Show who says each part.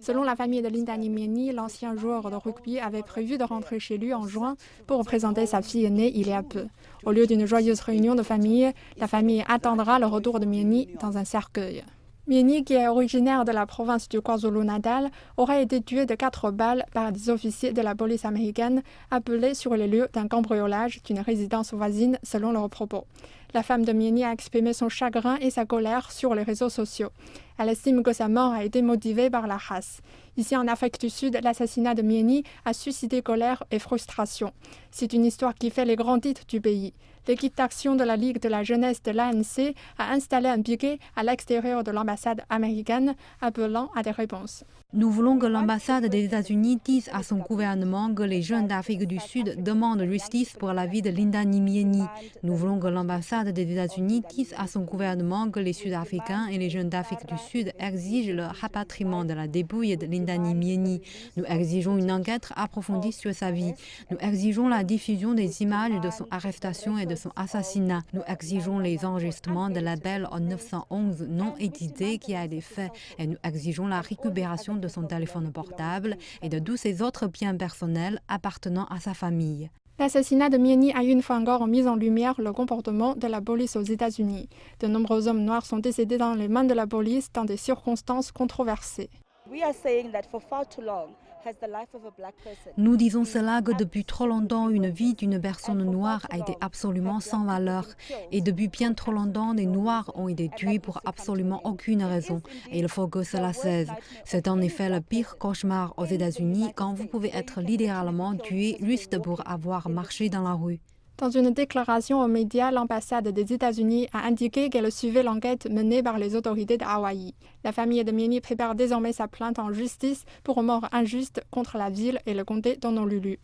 Speaker 1: Selon la famille de Linda Nimieni, l'ancien joueur de rugby avait prévu de rentrer chez lui en juin pour représenter sa fille née il y a peu. Au lieu d'une joyeuse réunion de famille, la famille attendra le retour de Mieni dans un cercueil. Mieni, qui est originaire de la province du KwaZulu-Natal, aurait été tué de 4 balles par des officiers de la police américaine appelés sur les lieux d'un cambriolage d'une résidence voisine, selon leurs propos. La femme de Mieni a exprimé son chagrin et sa colère sur les réseaux sociaux. Elle estime que sa mort a été motivée par la race. Ici, en Afrique du Sud, l'assassinat de Mieni a suscité colère et frustration. C'est une histoire qui fait les grands titres du pays. L'équipe d'action de la Ligue de la jeunesse de l'ANC a installé un piquet à l'extérieur de l'ambassade américaine, appelant à des réponses.
Speaker 2: Nous voulons que l'ambassade des États-Unis dise à son gouvernement que les jeunes d'Afrique du Sud demandent justice pour la vie de Linda Nimieni. Nous voulons que l'ambassade des États-Unis dise à son gouvernement que les Sud-Africains et les jeunes d'Afrique du Sud exigent le rapatriement de la dépouille de Linda Nimieni. Nous exigeons une enquête approfondie sur sa vie. Nous exigeons la diffusion des images de son arrestation et de son assassinat. Nous exigeons les enregistrements de l'appel en 911 non édité qui a été fait et nous exigeons la récupération de son téléphone portable et de tous ses autres biens personnels appartenant à sa famille.
Speaker 1: L'assassinat de Mieni a une fois encore mis en lumière le comportement de la police aux États-Unis. De nombreux hommes noirs sont décédés dans les mains de la police dans des circonstances controversées.
Speaker 2: Nous disons cela que depuis trop longtemps, une vie d'une personne noire a été absolument sans valeur. Et depuis bien trop longtemps, des Noirs ont été tués pour absolument aucune raison. Et il faut que cela cesse. C'est en effet le pire cauchemar aux États-Unis quand vous pouvez être littéralement tué juste pour avoir marché dans la rue.
Speaker 1: Dans une déclaration aux médias, l'ambassade des États-Unis a indiqué qu'elle suivait l'enquête menée par les autorités d'Hawaï. La famille de Mieni prépare désormais sa plainte en justice pour mort injuste contre la ville et le comté d'Honolulu.